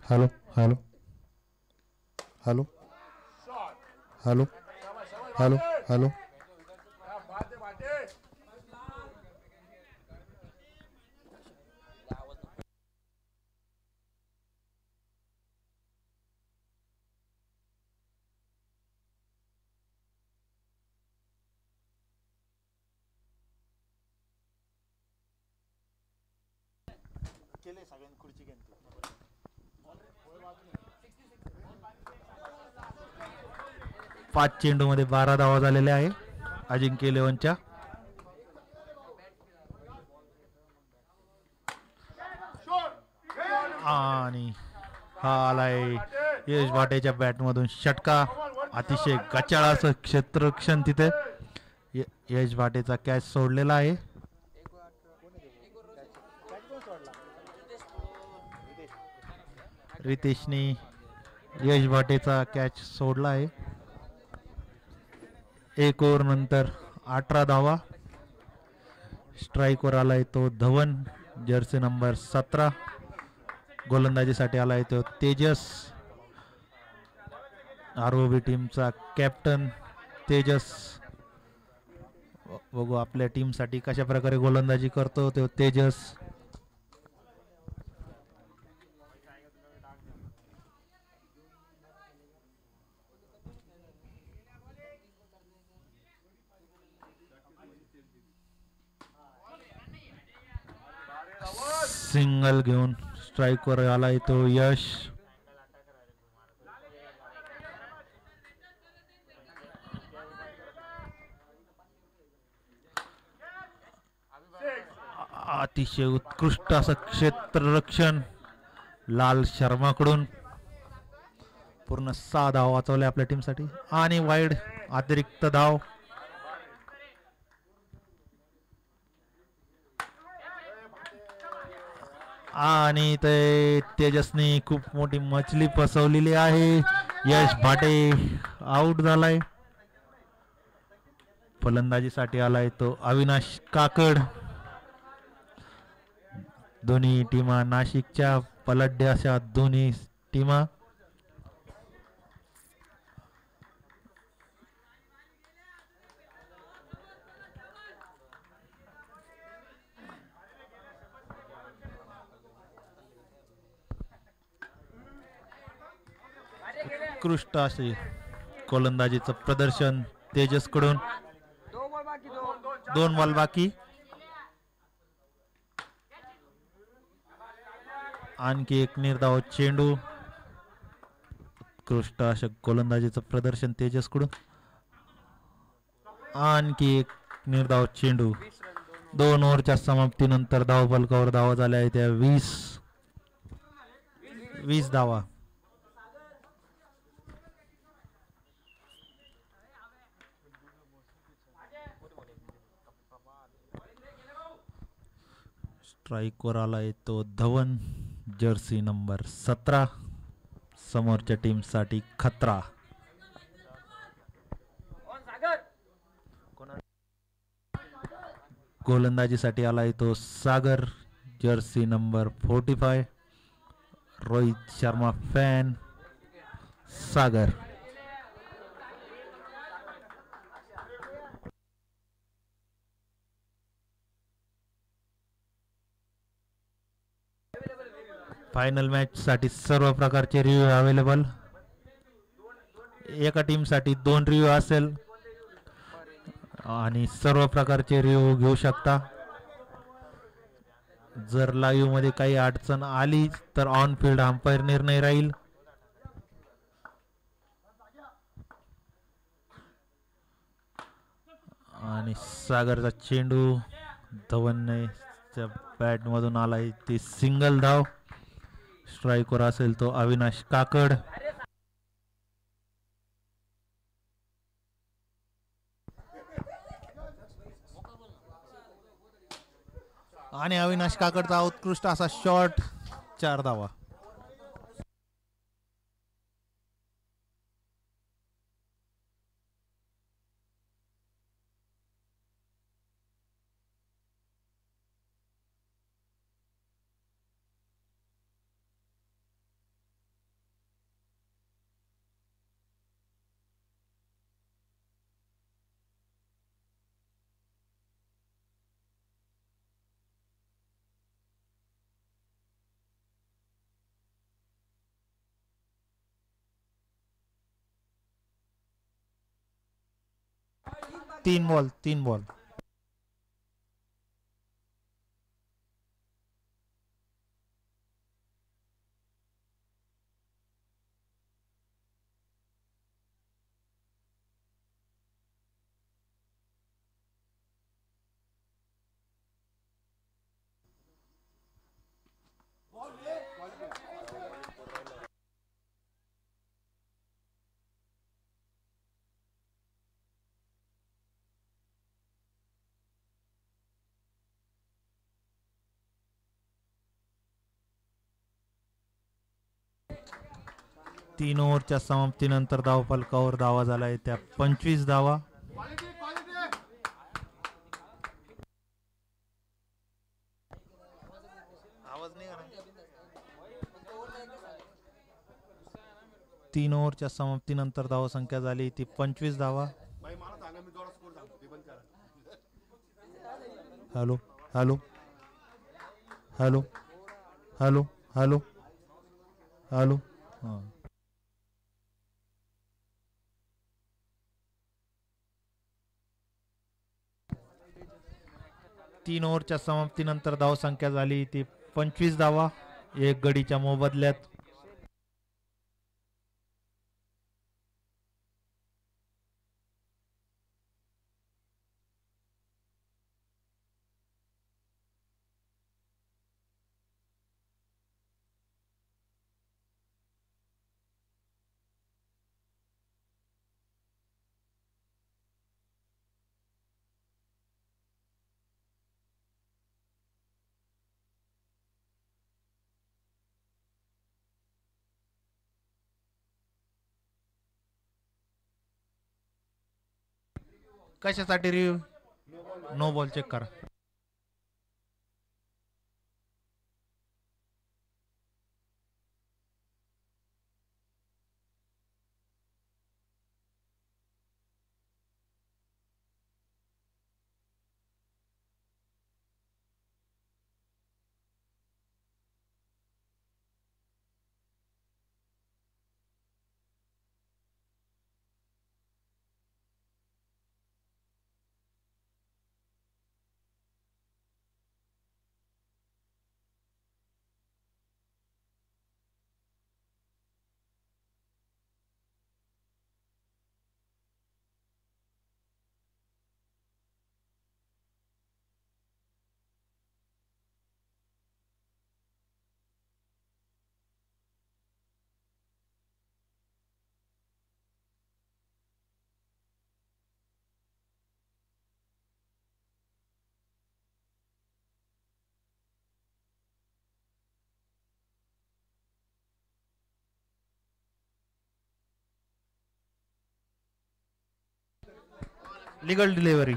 Hello hello hello hello hello hello केले सगळ्यांनी खुर्ची घेतली. 5 चेंडूमध्ये 12 धावा झालेल्या आहे अजिंक्य इलेव्हनच्या. आणि हा आलाय यश भाटेच्या बॅटमधून षटका. अतिशय गचाळ असं क्षेत्ररक्षण तिथे. यश भाटेचा कॅच सोडलेला आहे. रितेशने यश भाटेचा कॅच सोडला आहे. 1 ओव्हर नंतर 18 धावा. स्ट्राईकवर आलाय तो धवन जर्सी नंबर 17. गोलंदाजीसाठी आलाय तो तेजस. आरओबी टीमचा कॅप्टन तेजस. बघू आपल्या टीमसाठी कशा प्रकारे गोलंदाजी करतो तो तेजस. सिंगल घेऊन स्ट्राईकवर आलाय तो यश. अतिशय उत्कृष्ट असं क्षेत्ररक्षण लाल शर्माकडून. पूर्ण 6 धाव वाचवल्या आपल्या टीमसाठी. आणि वाईड अतिरिक्त धाव. आणि ते तेजसने खूप मोठी मछली फसवलेली आहे. यश भाटे आउट झालाय. फलंदाजीसाठी आलाय तो अविनाश काकड. दोन्ही टीमा नाशिकच्या पलड्या अशा दोन्ही टीमा. उत्कृष्ट असे गोलंदाजीचं प्रदर्शन तेजसकडून. 2 बॉल बाकी. आणखी एक निर्धाव चेंडू. उत्कृष्ट अशा गोलंदाजीचं प्रदर्शन तेजसकडून. आणखी एक निर्धाव चेंडू. 2 ओव्हरच्या समाप्तीनंतर धावफलकावर धावा झाल्या आहेत त्या 20 धावा. स्ट्राईकवर आलाय तो धवन जर्सी नंबर 17. समोरच्या टीमसाठी खतरा. गोलंदाजीसाठी आलाय तो Sagar jersey number 45. Rohit Sharma fan Sagar. Final match साठी सर्व प्रकारचे रिव्ह्यू अवेलेबल. एका टीम साठी 2 रिव्ह्यू असेल आणि सर्व प्रकारचे रिव्ह्यू घेऊ शकता. जर लाईव्ह मध्ये काही अडचण आली तर ऑन फील्ड अंपायर निर्णय राहील. आणि सागरचा चेंडू धवनने बॅट मधून आलाय ती सिंगल धाव. स्ट्राईकवर असेल तो अविनाश काकड. आणि अविनाश काकडचा उत्कृष्ट असा शॉट. 4 धावा. तीन बॉल. तीन ओव्हरच्या समाप्तीनंतर धावफलकावर धावा झालाय त्या 25 धावा. तीन ओव्हरच्या समाप्तीनंतर धावसंख्या झाली ती 25 धावा. Hello hello hello hello hello hello. हां. तीन ओव्हरच्या समाप्तीनंतर धावसंख्या झाली ती 25 धावा. एक गडीच्या मोबदल्यात. कशासाठी रिव्ह्यू? नो बॉल चेक करा. Legal delivery.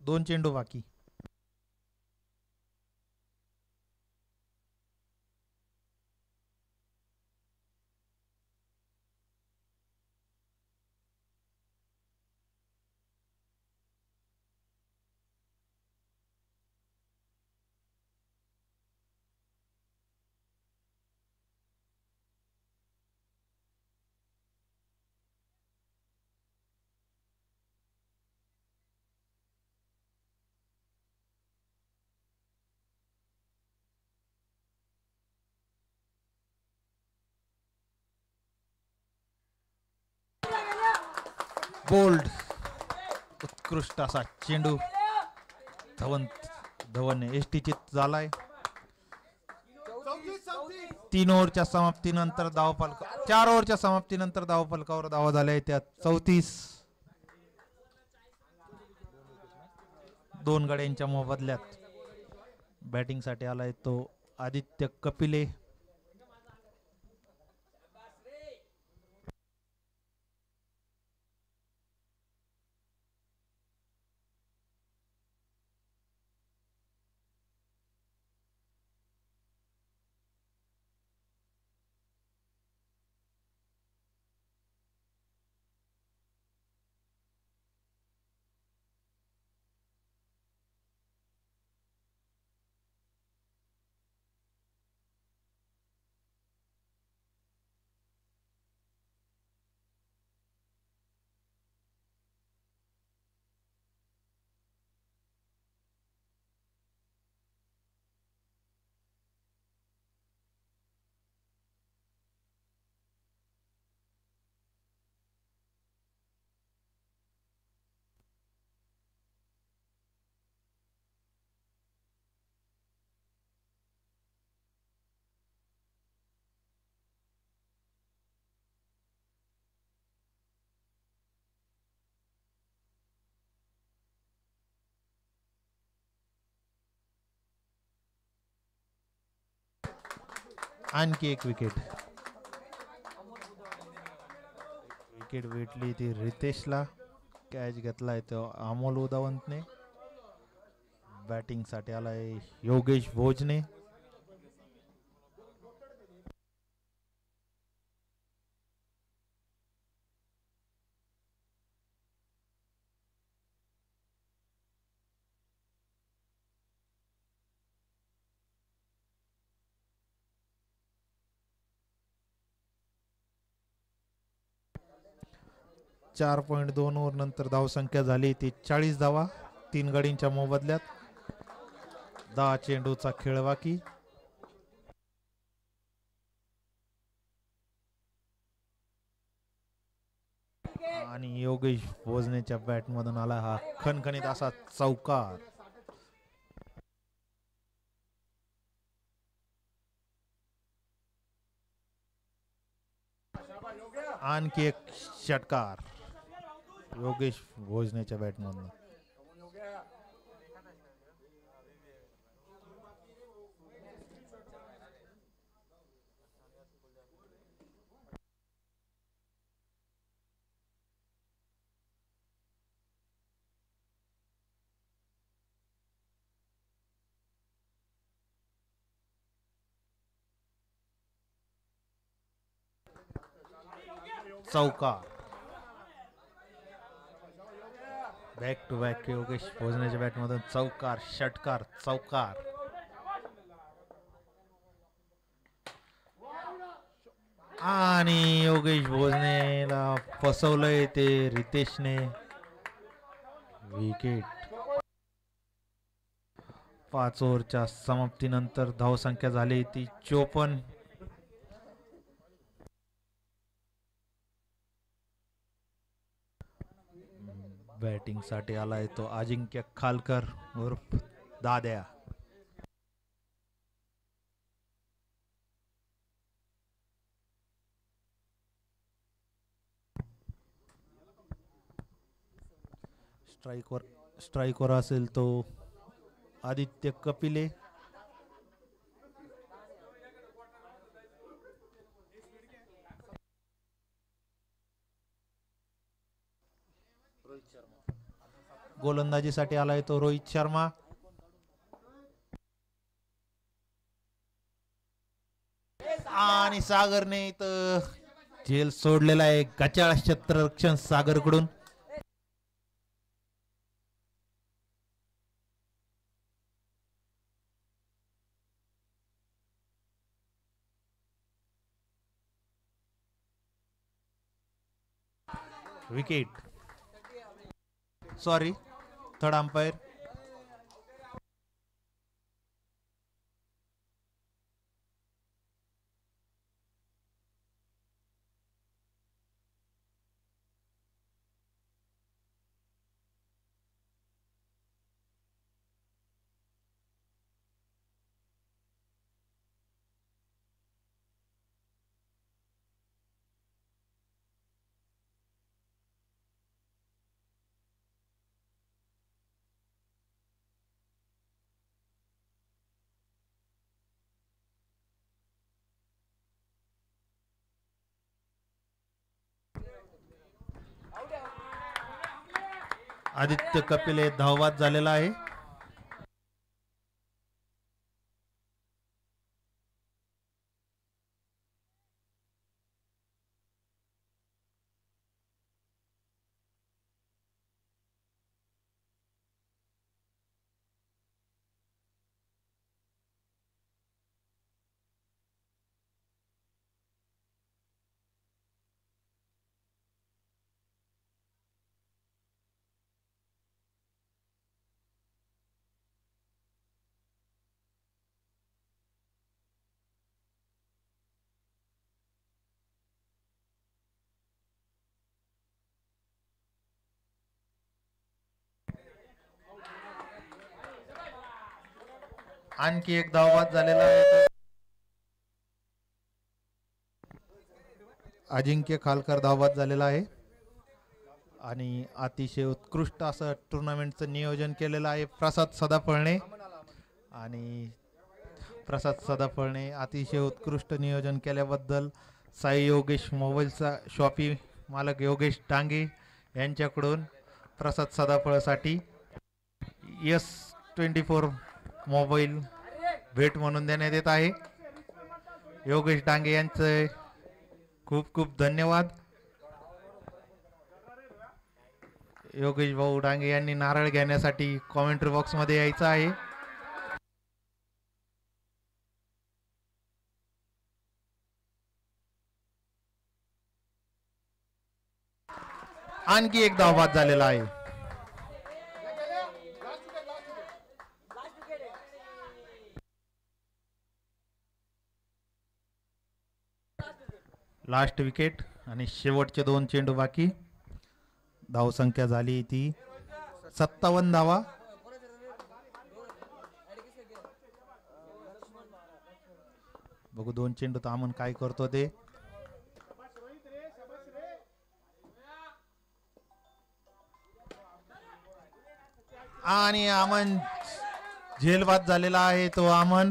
दोन चेंडू बाकी. बोल्ड उत्कृष्ट असा चेंडू धवन एसटी चित झालाय. 3 ओव्हरच्या समाप्तीनंतर धावफलक 4 ओव्हरच्या समाप्तीनंतर धावफलकावर धावा झाल्या त्यात 34. 2 गड्यांच्या मोबदल्यात बॅटिंगसाठी आलाय तो आदित्य कपिले. आणखी एक विकेट भेटली ती रितेशला. कॅच घेतलाय तो अमोल उदावंतने. बॅटिंग साठी आलाय योगेश भोजने. चार 4.2 ओव्हर नंतर धावसंख्या झाली ती 40 धावा. 3 गडींच्या मोबदल्यात 10 चेंडूचा खेळ बाकी. आणि योगेश भोजनेच्या बॅट मधून आला हा खणखणीत असा चौकार. आणखी एक षटकार योगेश भोजनेच्या बॅट मधून. चौकार. बॅक टू बॅक योगेश भोजनेच्या बॅट मधून चौकार, षटकार, चौकार. आणि योगेश भोजनेला फसवलंय ते रितेशने. विकेट. 5 ओव्हरच्या समाप्तीनंतर धावसंख्या झाली ती 54. बॅटिंग साठी आलाय तो अजिंक्य खालकर उर्फ दाद्या. स्ट्राईकवर असेल तो आदित्य कपिले. गोलंदाजीसाठी आलाय तो रोहित शर्मा. आणि सागरने इथं झेल सोडलेला आहे. गचाळ क्षेत्ररक्षण सागरकडून. Wicket. Sorry, third umpire. Aditya कपिले धावबाद झालेला आहे. आणखी एक धावबाद झालेला आहे. अजिंक्य खालकर धावबाद झालेला आहे आणि अतिशय उत्कृष्ट असं टुर्नामेंटचं नियोजन केलेलं आहे प्रसाद सदाफळणे. आणि प्रसाद सदाफळणे अतिशय उत्कृष्ट नियोजन केल्याबद्दल साई योगेश मोबाईलचा शॉपी मालक योगेश डांगे यांच्याकडून प्रसाद सदाफळसाठी S24 मोबाईल भेट म्हणून देण्यात येत आहे. योगेश डांगे यांचे खूप खूप धन्यवाद. योगेश भाऊ डांगे यांनी नारळ घेण्यासाठी कॉमेंट्री बॉक्स मध्ये यायचं आहे. आणखी एक धावबाद झालेला आहे. लास्ट विकेट आणि शेवटचे 2 चेंडू बाकी. धावसंख्या झाली ती 57 धावा. बघू 2 चेंडू तामन काय करतो ते. आणि अमन झेलबाद झालेला आहे तो अमन.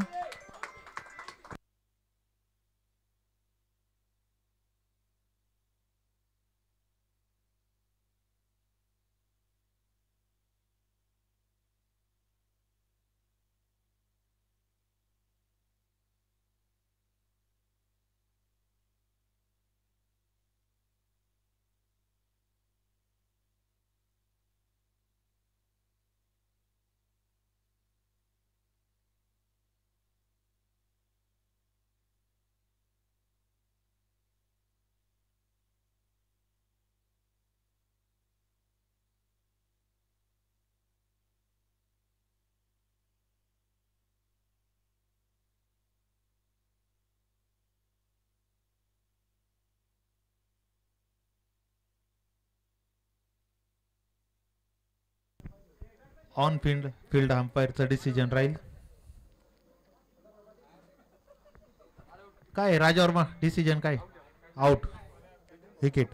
ऑन फील्ड अंपायरचं डिसिजन राहील. काय राजा वर्मा डिसिजन काय? Out wicket.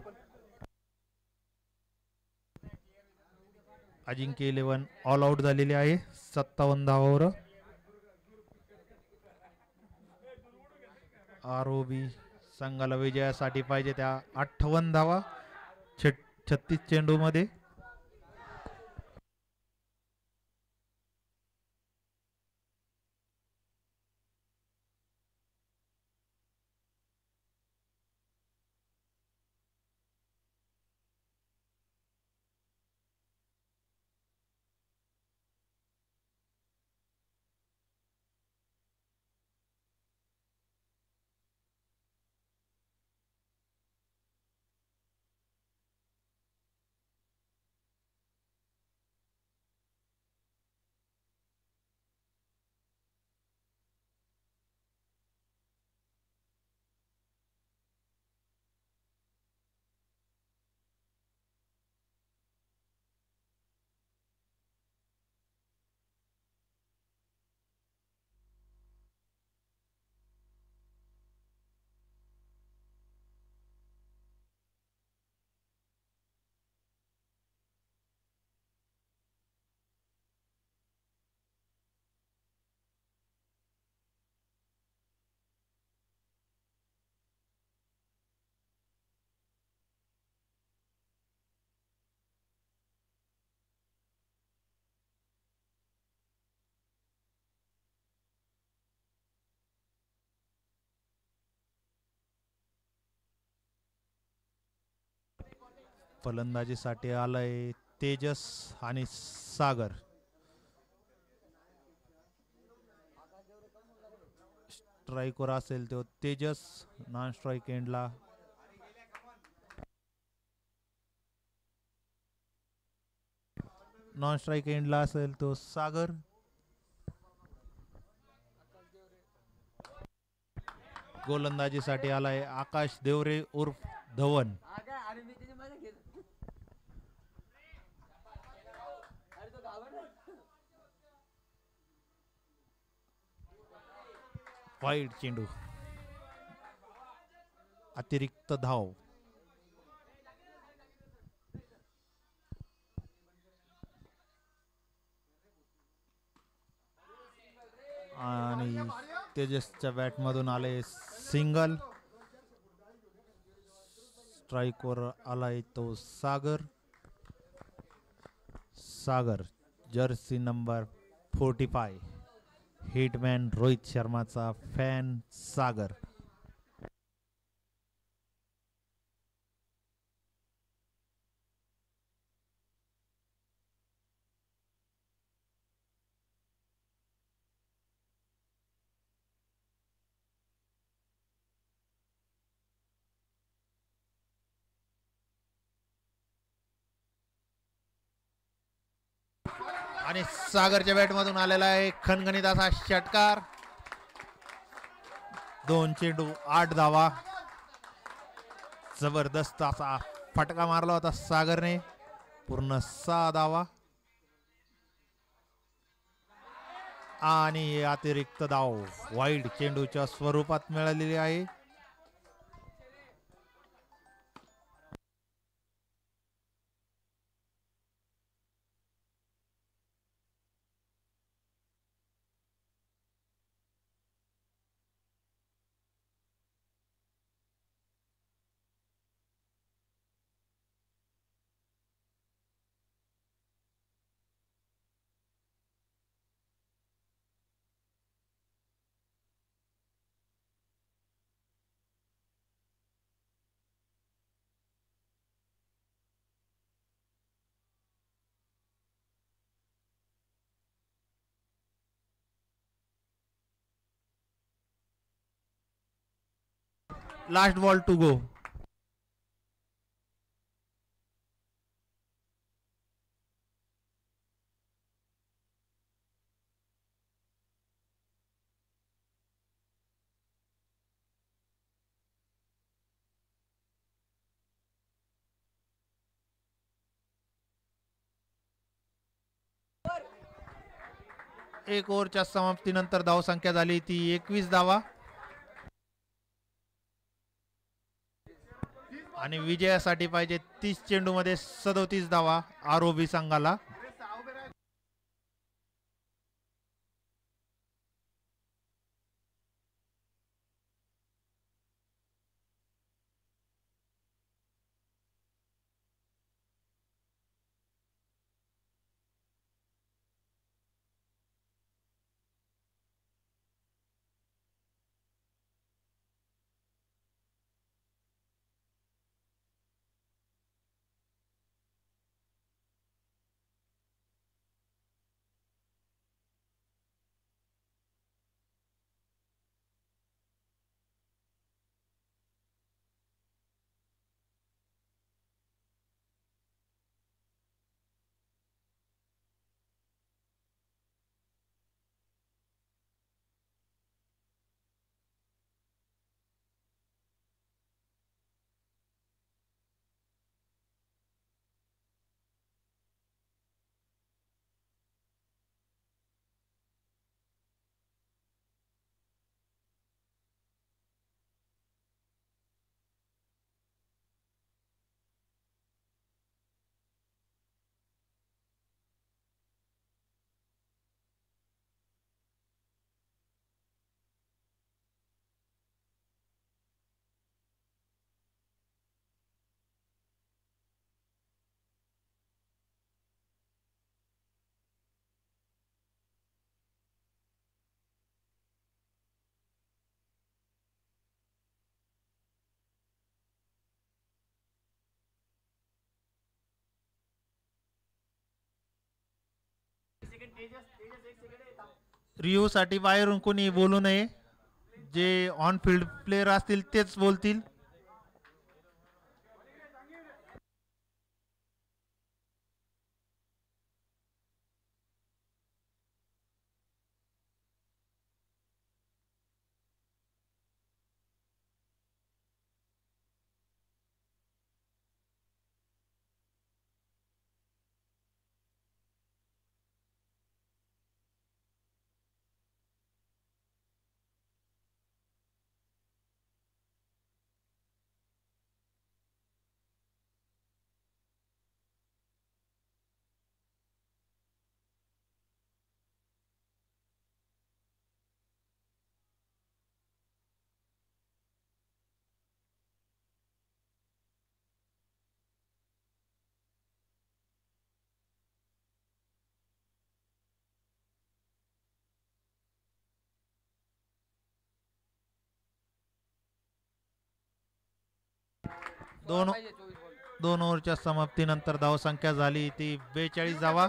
Ajinkya 11 all out झालेले आहे 57 धावावर. ROB संघाला विजयासाठी पाहिजे त्या 58 धावा 36 चेंडू मध्ये. फलंदाजीसाठी आलाय तेजस आणि सागर. स्ट्राईकवर असेल तो तेजस, नॉन स्ट्राईक एंडला असेल तो सागर. गोलंदाजीसाठी आलाय आकाश देवरे उर्फ धवन. वाईड चेंडू, अतिरिक्त धाव. आणि तेजसच्या बॅटमधून आले सिंगल. स्ट्राईकवर आलाय तो Sagar. Jersey number 45, hitman Rohit शर्माचा फॅन सागर. आणि सागरच्या बॅटमधून आलेला आहे खणखणीत असा षटकार. 2 चेंडू 8 धावा. जबरदस्त असा फटका मारला होता सागरने. पूर्ण 6 धावा आणि अतिरिक्त धाव वाईड चेंडूच्या स्वरूपात मिळालेली आहे. Last ball to go. एक ओव्हरच्या समाप्तीनंतर धावसंख्या झाली ती 21 धावा. आणि विजयासाठी पाहिजे 30 चेंडूमध्ये 37 धावा आरओबी संघाला. रिव्ह्यू साठी बाहेरून कोणी बोलू नये. जे ऑन फील्ड प्लेयर असतील तेच बोलतील. दोन ओव्हरच्या समाप्तीनंतर धावसंख्या झाली ती 42 धावा.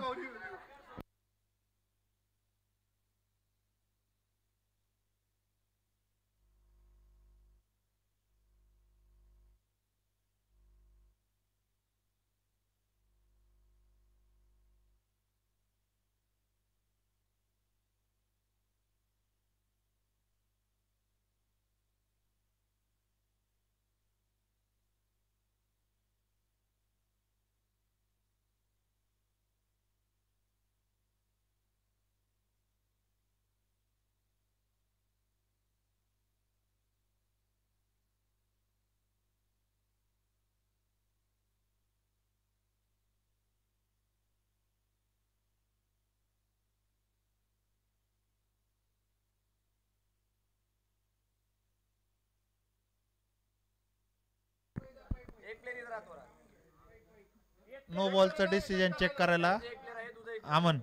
नो बॉलचं डिसिजन चेक करायला अमन.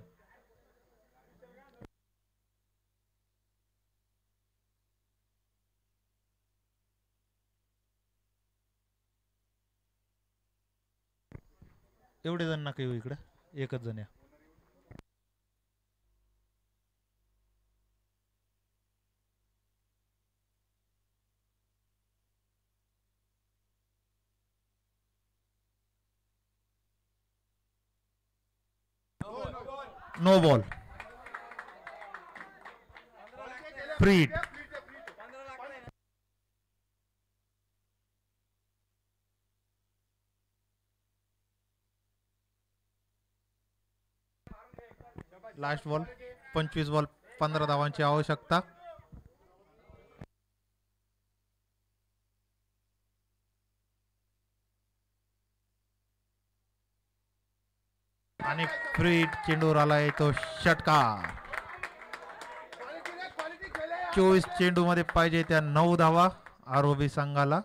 एवढे जण नका येऊ इकडे, एकच जण या. No ball. Free hit. Last ball. 25 ball 15 धावांची आवश्यकता. आणि फ्री हिट चेंडूवर आलाय तो षटकार. 24 चेंडू मध्ये पाहिजे त्या 9 धावा आरओबी संघाला.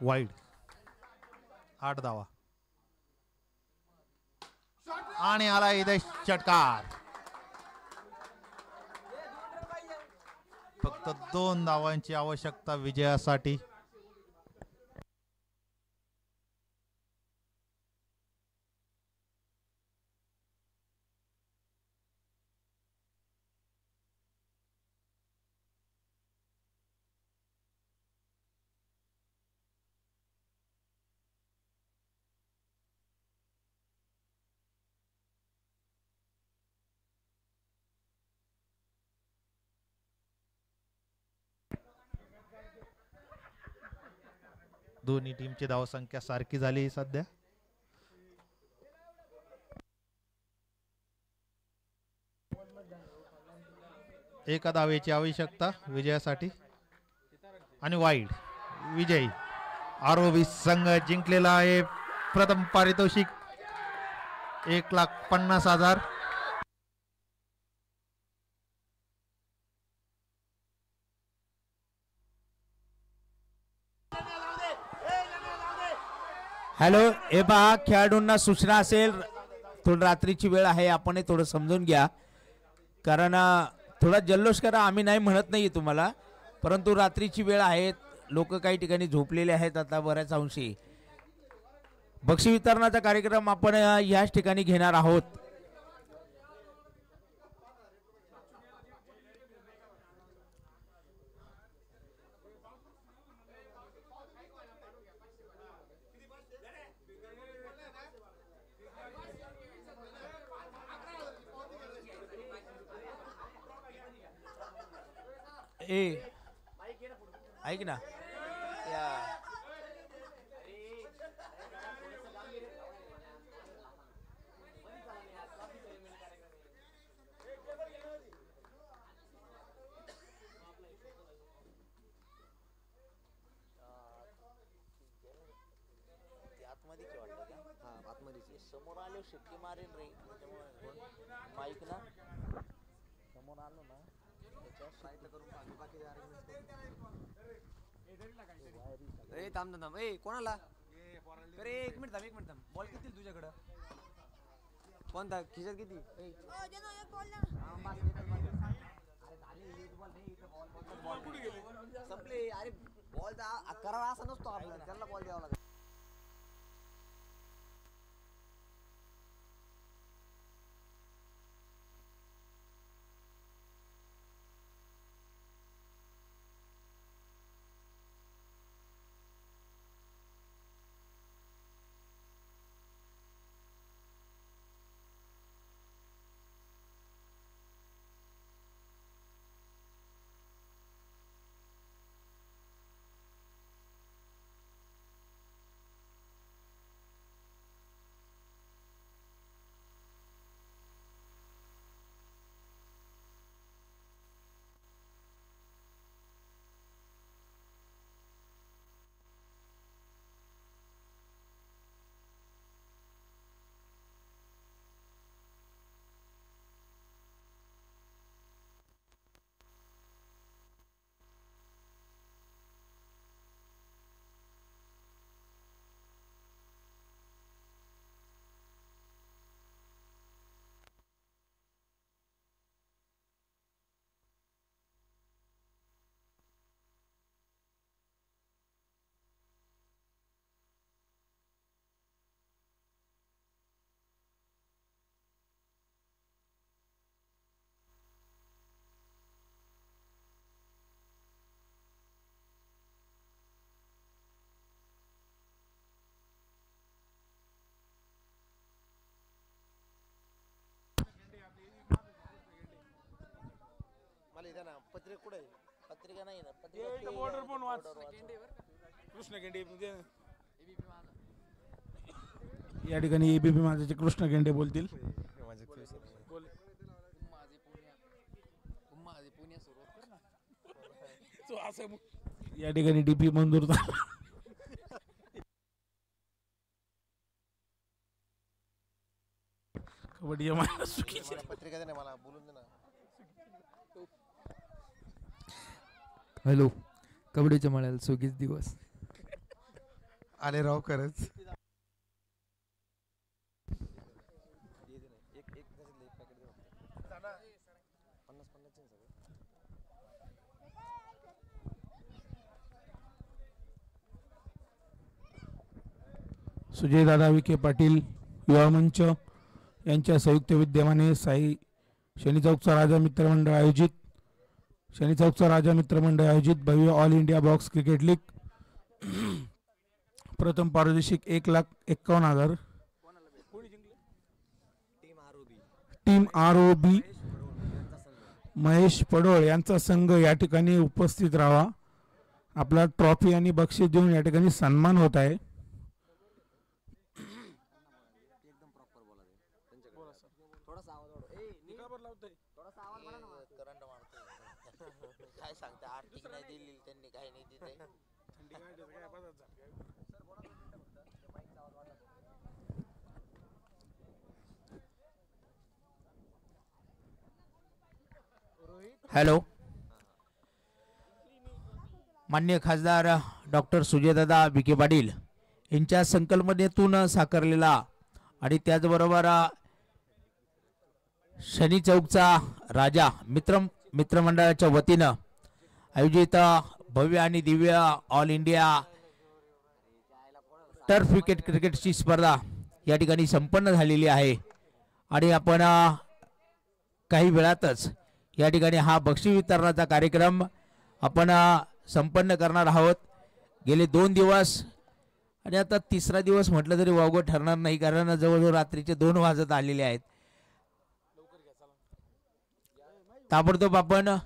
वाईड. 8 धावा आणि आला इथे षटकार. फक्त 2 धावांची आवश्यकता विजयासाठी. दोन्ही टीमची धावसंख्या सारखी झाली सध्या. एका धावेची आवश्यकता विजयासाठी. आणि वाईड. विजयी आरओबी संघ जिंकलेला आहे. प्रथम पारितोषिक 1,50,000. हॅलो, हे पहा, खेळाडूंना सूचना असेल, थोडी रात्रीची वेळ आहे, आपण थोडं समजून घ्या. कारण थोडा जल्लोष करा, आम्ही नाही म्हणत नाही तुम्हाला, परंतु रात्रीची वेळ आहे, लोक काही ठिकाणी झोपलेले आहेत आता बऱ्याच अंशी. बक्षीस वितरणाचा कार्यक्रम आपण याच ठिकाणी घेणार आहोत. ऐक ना, समोर आलो शिट्टी मारेल रे, माईक ना समोर आलो ना त्याच्या साईड करून बाकी ए थांब थांब, ए कोणाला, अरे एक मिनिट थांब, बॉल किती तुझ्याकडं, कोणता खिशात किती, संपले. अरे बॉल करावा असा नसतो आपल्याला, त्याला बॉल द्यावा लागेल. पत्रिका कुठे आहे? पत्रिका नाही ना, कृष्ण गेंडे या ठिकाणी एबीपी माझ्याचे कृष्ण गेंडे बोलतील. या ठिकाणी डीपी मंजूर झाला. कबड्डी पत्रिका नाही, मला बोलून दे ना. हॅलो, कबड्डीच्या मळ्याला सुगीच दिवस आले राव खरंच. सुजय दादा विखे पाटील युवा मंच यांच्या संयुक्त विद्यमाने साई शनी चौकचा राजा मित्रमंडळ आयोजित भव्य all India box cricket league. प्रथम पारितोषिक 1,51,000. टीम आरओबी महेश पडोळ यांचा संघ या ठिकाणी उपस्थित राहावा. आपला ट्रॉफी आणि बक्षीस देऊन या ठिकाणी सन्मान होत आहे. काय सांगता, आर्थिक नाही दिली त्यांनी, काही नाही दिले. हॅलो, माननीय खासदार डॉक्टर सुजयदादा विखे पाटील यांच्या संकल्पनेतून साकारलेला आणि त्याचबरोबर शनी चौकचा राजा मित्रमंडळाच्या वतीनं आयोजित भव्य आणि Divya all India turf wicket क्रिकेटची स्पर्धा या ठिकाणी संपन्न झालेली आहे आणि आपण काही वेळातच या ठिकाणी हा बक्षीस वितरणाचा कार्यक्रम आपण संपन्न करणार आहोत. गेले 2 दिवस आणि आता तिसरा दिवस म्हटलं तरी वावगं ठरणार नाही, कारण जवळजवळ रात्रीचे 2 वाजत आलेले आहेत. ताबडतोब आपण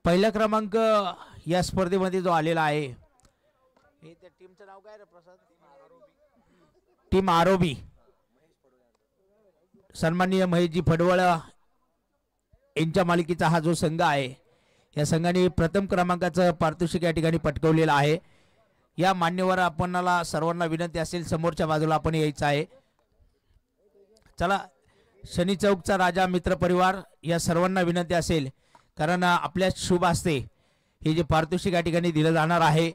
पहिला क्रमांक या स्पर्धेमध्ये जो आलेला आहे त्या टीमचं नाव काय रे प्रसाद? Team ROB. सन्माननीय महेशजी फडवळ यांच्या मालकीचा हा जो संघ आहे या संघाने प्रथम क्रमांकाचं पारितोषिक या ठिकाणी पटकवलेलं आहे. या मान्यवर आपणाला सर्वांना विनंती असेल समोरच्या बाजूला आपण यायचं आहे. चला, शनी चौकचा राजा मित्र परिवार या सर्वांना विनंती असेल, कारण आपल्या शुभ हस्ते हे जे पारितोषिक या ठिकाणी दिलं जाणार आहे.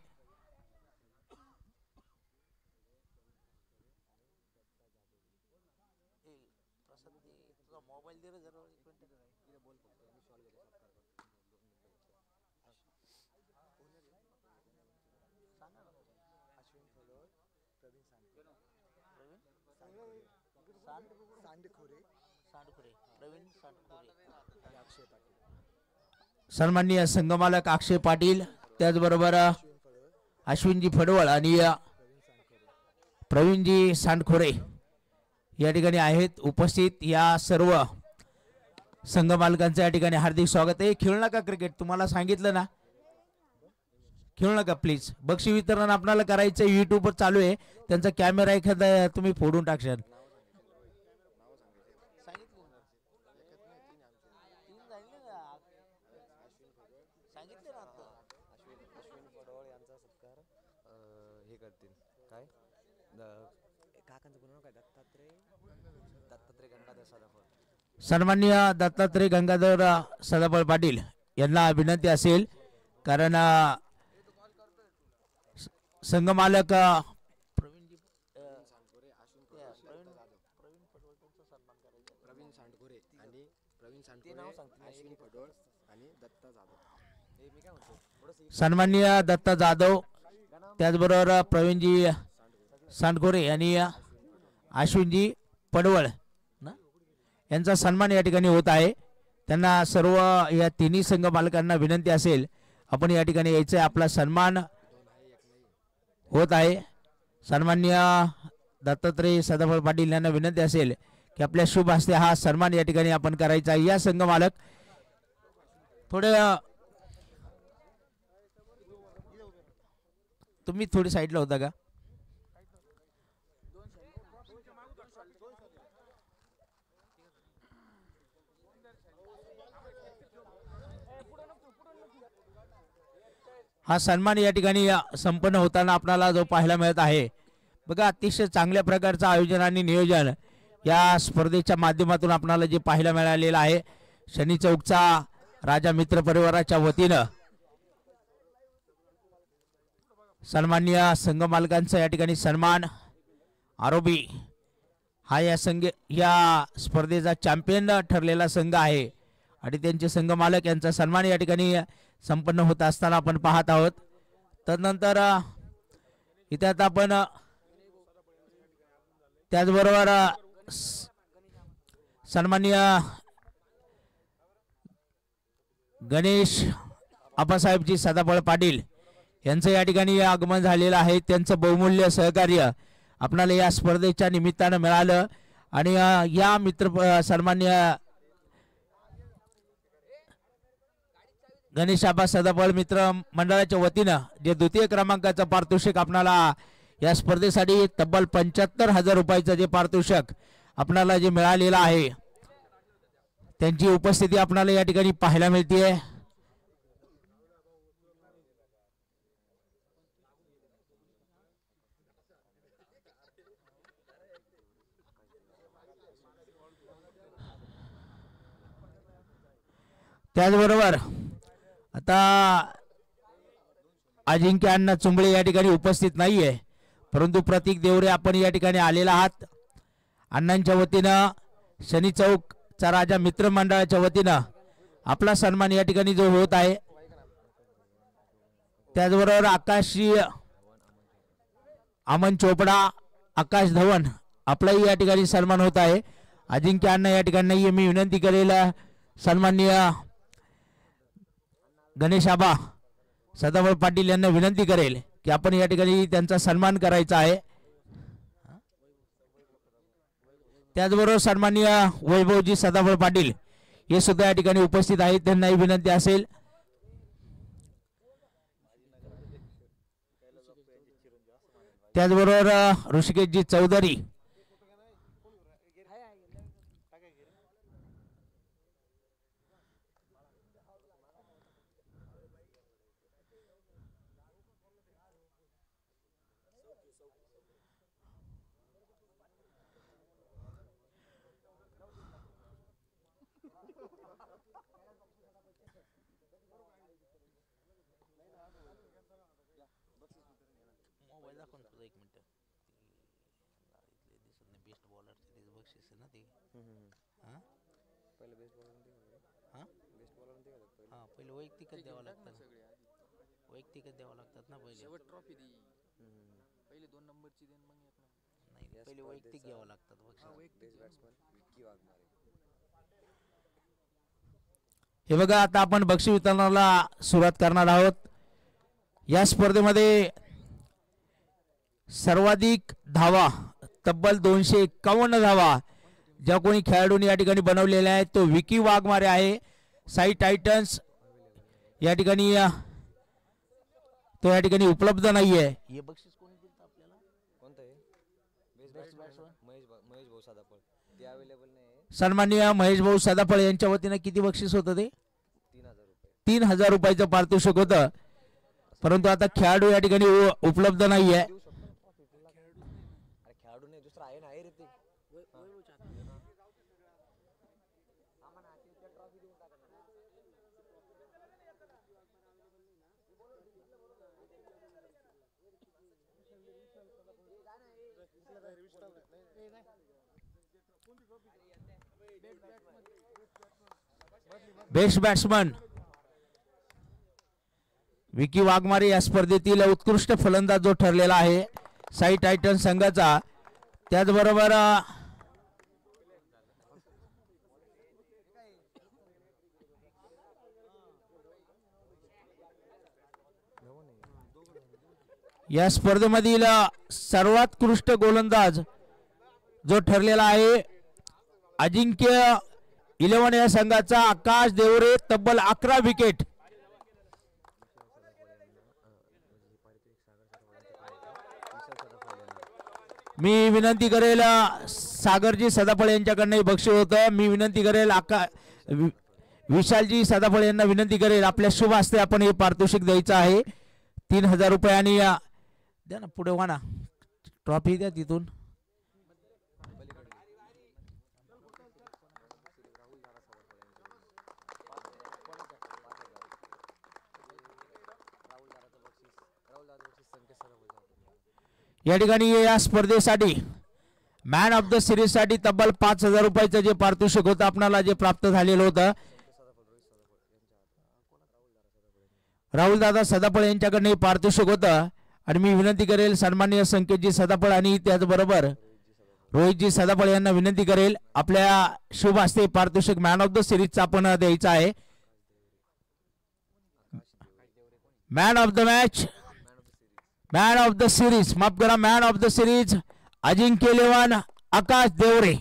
सन्माननीय संघमालक अक्षय पाटील, त्याचबरोबर अश्विनजी फडवळ आणि प्रवीणजी सांडखोरे या ठिकाणी आहेत उपस्थित. या सर्व संघमालकांचं या ठिकाणी हार्दिक स्वागत आहे. खेळू नका क्रिकेट, तुम्हाला सांगितलं ना, खेळू नका प्लीज. बक्षीस वितरण आपल्याला करायचं युट्यूबवर चालू आहे, त्यांचा कॅमेरा एखादा तुम्ही फोडून टाकशाल. सन्माननीय दत्तात्रय गंगाधर सदाफळ पाटील यांना विनंती असेल, कारण संघमालक सन्माननीय दत्ता जाधव, त्याचबरोबर प्रवीणजी सांडखोरे आणि अश्विनजी पडवळ यांचा सन्मान या ठिकाणी होत आहे. त्यांना सर्व या तिन्ही संघ मालकांना विनंती असेल, आपण या ठिकाणी यायचं आहे, आपला सन्मान होत आहे. सन्माननीय दत्तात्रय सदाफळ पाटील यांना विनंती असेल की आपल्या शुभ हस्ते हा सन्मान या ठिकाणी आपण करायचा आहे. या संघ मालक थोडे तुम्ही थोडी साईडला होता का? हा सन्मान या ठिकाणी संपन्न होताना आपल्याला जो पाहायला मिळत आहे बघा, अतिशय चांगल्या प्रकारचं आयोजन आणि नियोजन या स्पर्धेच्या माध्यमातून आपल्याला जे पाहायला मिळालेलं आहे. शनी चौकचा राजा मित्र परिवाराच्या वतीनं सन्माननीय संघ मालकांचा या ठिकाणी सन्मान. आरोबी हा या स्पर्धेचा चॅम्पियन ठरलेला संघ आहे आणि त्यांचे संघ मालक यांचा सन्मान या ठिकाणी संपन्न होत असताना आपण पाहत आहोत. तदनंतर इथे आता आपण त्याचबरोबर सन्माननीय गणेश आप्पासाहेबजी सदाफळ पाटील यांचं या ठिकाणी आगमन झालेलं आहे. त्यांचं बहुमूल्य सहकार्य आपल्याला या स्पर्धेच्या निमित्तानं मिळालं आणि या मित्र सन्माननीय गणेश आप्पा सदाफळ मित्र मंडळाच्या वतीनं जे द्वितीय क्रमांकाचं पारितोषिक आपल्याला या स्पर्धेसाठी तब्बल 75,000 रुपयाचं जे पारितोषिक आपल्याला जे मिळालेलं आहे, त्यांची उपस्थिती आपल्याला या ठिकाणी पाहायला मिळते. त्याचबरोबर आता अजिंक्य अण्णा चुंबळे या ठिकाणी उपस्थित नाहीये, परंतु प्रतीक देवरे आपण या ठिकाणी आलेला आहात. अण्णांच्या वतीनं शनी चौकचा राजा मित्र मंडळाच्या वतीनं आपला सन्मान या ठिकाणी जो होत आहे. त्याचबरोबर आकाशी अमन चोपडा, आकाश धवन आपलाही या ठिकाणी सन्मान होत आहे. अजिंक्य अण्णा या ठिकाणी नाहीये. मी विनंती करेल सन्माननीय गणेश आबा सदाभाऊ पाटील यांना विनंती करेल की आपण या ठिकाणी त्यांचा सन्मान करायचा आहे. त्याचबरोबर सन्माननीय वैभवजी सदाभाऊ पाटील हे सुद्धा या ठिकाणी उपस्थित आहेत, त्यांनाही विनंती असेल. त्याचबरोबर ऋषिकेशजी चौधरी मोबाईल दाखवून तुझा एक मिनिट. दिसत नाही बेस्ट बॉलरचे बक्षीस आहे ना ते. हां पहिले बेस्ट बॉलर हां बेस्ट बॉलर हां पहिले वैयक्तिकच द्यावं लागतं. वैयक्तिकच द्यावं लागतात ना पहिले. शेवट ट्रॉफी दे. पहिले 2 नंबरची देन मग एक नंबर. नाही पहिले वैयक्तिक घ्यावं लागतात बक्षीस. Best batsman Vicky Waghmare. हे बघा आता आपण बक्षीस वितरणाला सुरुवात करणार आहोत. या स्पर्धेमध्ये सर्वाधिक धावा तब्बल 251 धावा ज्या कोणी खेळाडूंनी या ठिकाणी बनवलेल्या आहेत तो विकी वाघमारे आहे. साई टायटन्स या ठिकाणी तो या ठिकाणी उपलब्ध नाहीये. हे बक्षीस कोणी दिलं आपल्याला? कोणतं आहे बेस्ट बॅट्समन? महेश भाऊ सादापळ ते अवेलेबल नाही. सन्माननीय महेश भाऊ सदाफळ यांच्या वतीने किती बक्षीस होतं ते? 3000 रुपये. 3000 रुपयाचं पारितोषिक होतं, परंतु आता खेळाडू या ठिकाणी उपलब्ध नाहीये. अरे खेळाडू नाही दुसरा आहे ना आहे रे ते. बेस्ट बॅट्समन विकी वाघमारे या स्पर्धेतील उत्कृष्ट फलंदाज जो ठरलेला आहे साई टायटन संघाचा. त्याचबरोबर या स्पर्धेमधील सर्वोत्कृष्ट गोलंदाज जो ठरलेला आहे अजिंक्य 11 या संघाचा आकाश देवरे, तब्बल 11 विकेट. मी विनंती करेल सागरजी सदाफळ यांच्याकडनं बक्षीस होतं. मी विनंती करेल विशालजी सदाफळ यांना विनंती करेल आपल्या शुभ हस्ते आपण हे पारितोषिक द्यायचं आहे 3000 रुपये. आणि द्या ना पुढे वा ना ट्रॉफी द्या तिथून. या ठिकाणी या स्पर्धेसाठी मॅन ऑफ द सिरीज साठी तब्बल 5000 रुपयाचं जे पारितोषिक होतं आपल्याला जे प्राप्त झालेलं होतं राहुल दादा सदाफळ यांच्याकडनं हे पारितोषिक होतं. आणि मी विनंती करेल सन्माननीय संकेतजी सदाफळ आणि त्याचबरोबर रोहितजी सदाफळ यांना विनंती करेल आपल्या शुभ हस्ते पारितोषिक मॅन ऑफ द सिरीजचा आपण द्यायचं आहे. Man of the match, man of the series, माफ करा, मॅन ऑफ द सिरीज अजिंक्य 11 आकाश देवरे.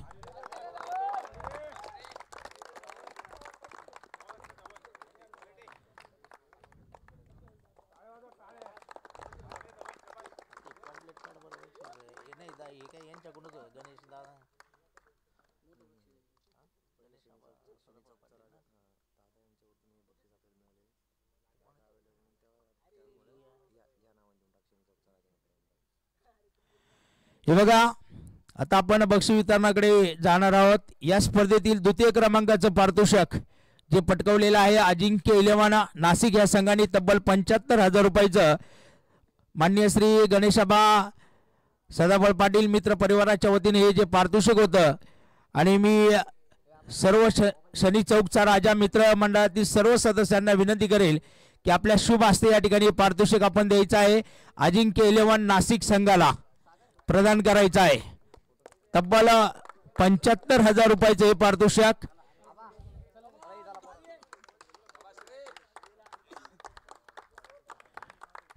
हे बघा आता आपण बक्षीस वितरणाकडे जाणार आहोत. या स्पर्धेतील द्वितीय क्रमांकाचं पारितोषिक जे पटकवलेलं आहे अजिंक्य इलेव्हन नाशिक या संघाने तब्बल 75,000 रुपयाचं माननीय श्री गणेशाबा सदाफळ पाटील मित्र परिवाराच्या वतीने हे जे पारितोषिक होतं आणि मी सर्व शनी चौकचा राजा मित्र मंडळातील सर्व सदस्यांना विनंती करेल की आपल्या शुभ हस्ते या ठिकाणी पारितोषिक आपण द्यायचं आहे. अजिंक्य इलेव्हन नाशिक संघाला प्रदान करायचं आहे. तब्बल 75,000 रुपयाचं हे पारितोषिक.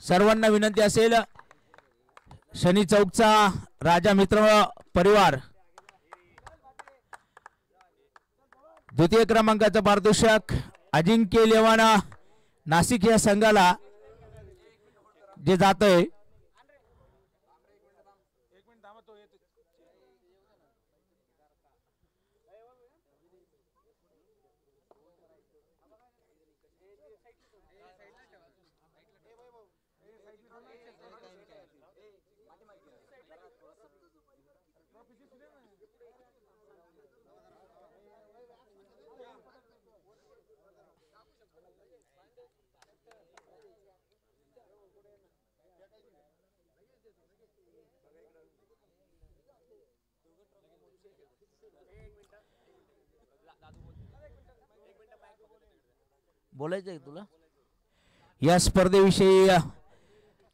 सर्वांना विनंती असेल शनी चौकचा राजा मित्र परिवार द्वितीय क्रमांकाचं पारितोषिक अजिंक्य इलेव्हन नाशिक या संघाला जे जातंय. बोलायचंय तुला या स्पर्धेविषयी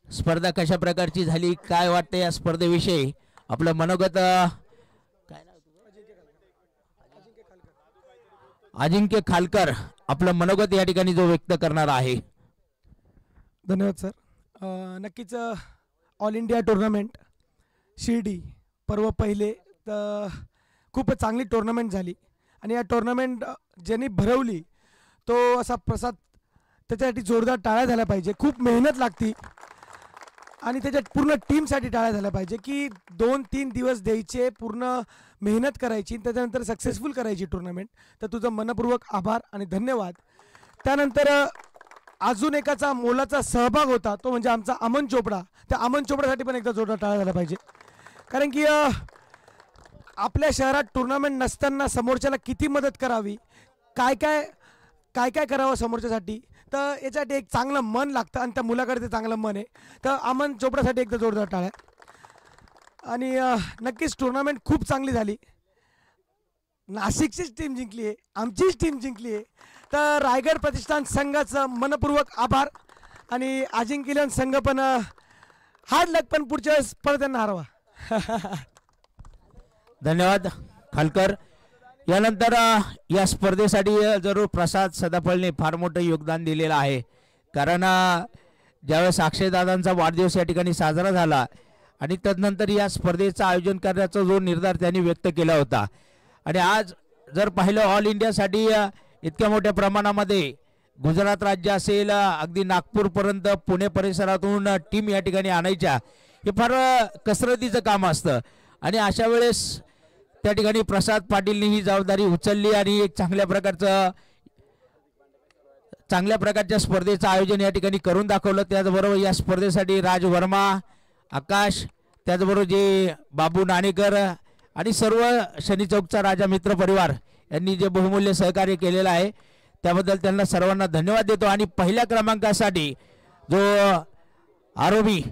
स्पर्धा कशा प्रकारची झाली काय वाटतं या स्पर्धेविषयी आपलं मनोगत काय नाव अजिंक्य खालकर आपलं मनोगत या ठिकाणी जो व्यक्त करणार आहे. धन्यवाद सर. नक्कीच ऑल इंडिया टुर्नामेंट शिर्डी पर्व पहिले तर खूप चांगली टुर्नामेंट झाली आणि या टुर्नामेंट ज्यांनी भरवली तो असा प्रसाद त्याच्यासाठी जोरदार टाळ्या झाल्या पाहिजे. खूप मेहनत लागती आणि त्याच्यात पूर्ण टीमसाठी टाळ्या झाल्या पाहिजे की 2-3 दिवस द्यायचे पूर्ण मेहनत करायची त्याच्यानंतर सक्सेसफुल करायची टुर्नामेंट. तर तुझं मनपूर्वक आभार आणि धन्यवाद. त्यानंतर अजून एकाचा मोलाचा सहभाग होता तो म्हणजे आमचा अमन चोपडा. त्या अमन चोपडासाठी पण एकदा जोरदार टाळ्या झाल्या पाहिजे कारण की आपल्या शहरात टुर्नामेंट नसताना समोरच्याला किती मदत करावी काय काय करावं समोरच्यासाठी तर याच्यासाठी एक चांगलं मन लागतं आणि त्या मुलाकडे ते चांगलं मन आहे. तर अमन चोपडासाठी एकदा जोरदार टाळ्या. आणि नक्कीच टुर्नामेंट खूप चांगली झाली. नाशिकचीच टीम जिंकली आहे आमचीच टीम जिंकली आहे. तर रायगड प्रतिष्ठान संघाचं मनपूर्वक आभार आणि अजिंक्य इलेव्हन संघ पण हार्ड लक पण पुढच्या वेळेस परत त्यांना हरवा. धन्यवाद खालकर. यानंतर या स्पर्धेसाठी जरूर प्रसाद सदाफळने फार मोठं योगदान दिलेलं आहे कारण ज्यावेळेस अक्षयदादांचा वाढदिवस या ठिकाणी साजरा झाला आणि तदनंतर या स्पर्धेचं आयोजन करण्याचा जो निर्धार त्यांनी व्यक्त केला होता आणि आज जर पाहिलं ऑल इंडियासाठी इतक्या मोठ्या प्रमाणामध्ये गुजरात राज्य असेल अगदी नागपूरपर्यंत पुणे परिसरातून टीम या ठिकाणी आणायच्या हे फार कसरतीचं काम असतं आणि अशा वेळेस त्या ठिकाणी प्रसाद पाटीलने ही जबाबदारी उचलली आणि एक चांगल्या प्रकारच्या स्पर्धेचं आयोजन या ठिकाणी करून दाखवलं. त्याचबरोबर या स्पर्धेसाठी राज वर्मा आकाश त्याचबरोबर जे बाबू नाणेकर आणि सर्व शनी चौकचा राजा मित्र परिवार यांनी जे बहुमूल्य सहकार्य केलेलं आहे त्याबद्दल त्यांना सर्वांना धन्यवाद देतो. आणि पहिल्या क्रमांकासाठी जो आरोबी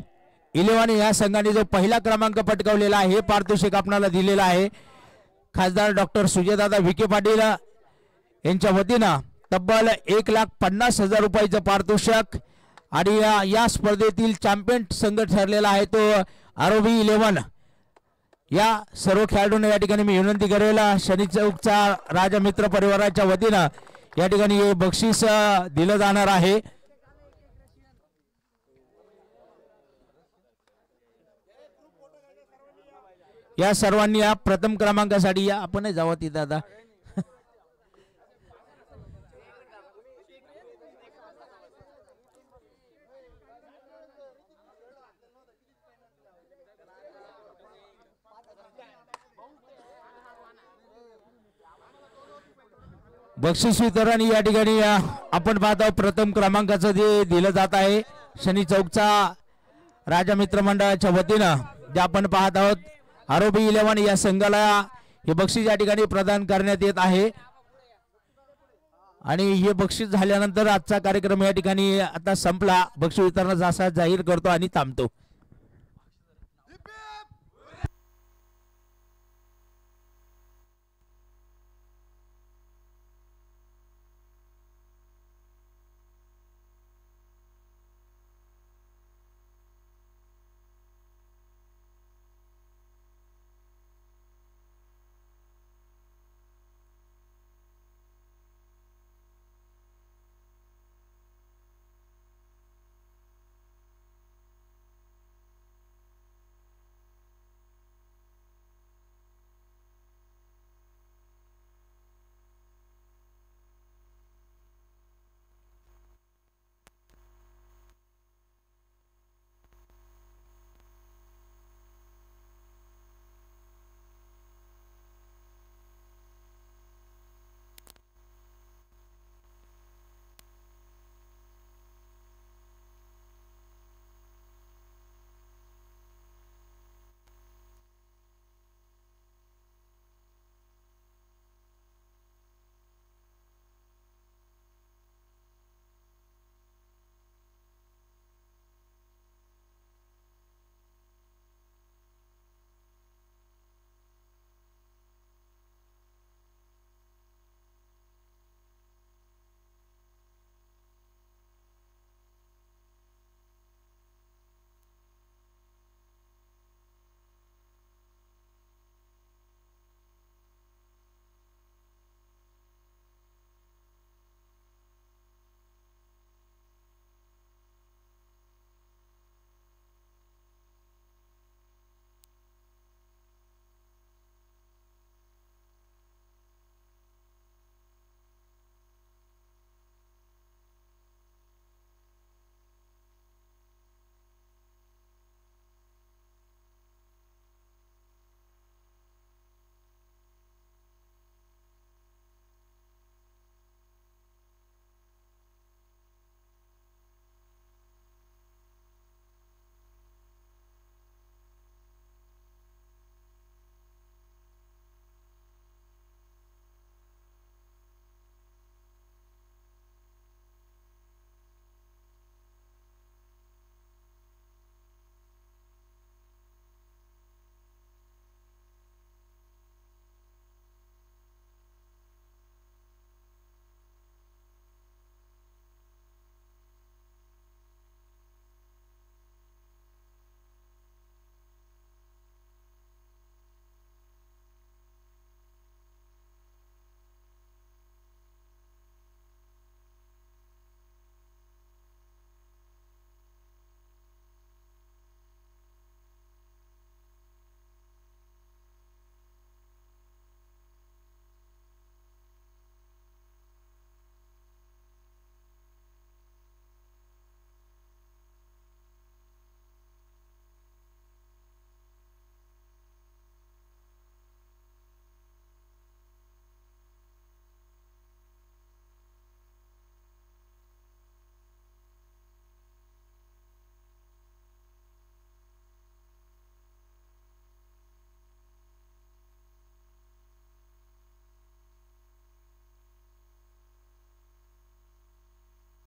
इलेव्हन या संघाने जो पहिला क्रमांक पटकावलेला आहे हे पारितोषिक आपणाला दिलेलं आहे. खासदार डॉक्टर सुजयदादा विखे पाटील यांच्या वतीनं तब्बल 1,50,000 रुपयाचं पारितोषिक आणि या स्पर्धेतील चॅम्पियन संघ ठरलेला आहे तो आरोबी इलेव्हन. या सर्व खेळाडूंना या ठिकाणी मी विनंती करेल शनी चौकचा राजा मित्र परिवाराच्या वतीनं या ठिकाणी हे बक्षीस दिलं जाणार आहे. या सर्वांनी या प्रथम क्रमांकासाठी या आपण जावं तिथं आता. बक्षीस वितरण या ठिकाणी आपण पाहतो प्रथम क्रमांकाचं जे दिलं जात आहे शनी चौकचा राजा मित्र मंडळाच्या वतीनं जे आपण पाहत आहोत आरोबी इलेव्हन या संघाला हे बक्षीस या ठिकाणी प्रदान करण्यात येत आहे. आणि हे बक्षीस झाल्यानंतर आजचा कार्यक्रम या ठिकाणी आता संपला. बक्षीस वितरणाचा असा जाहीर करतो आणि थांबतो.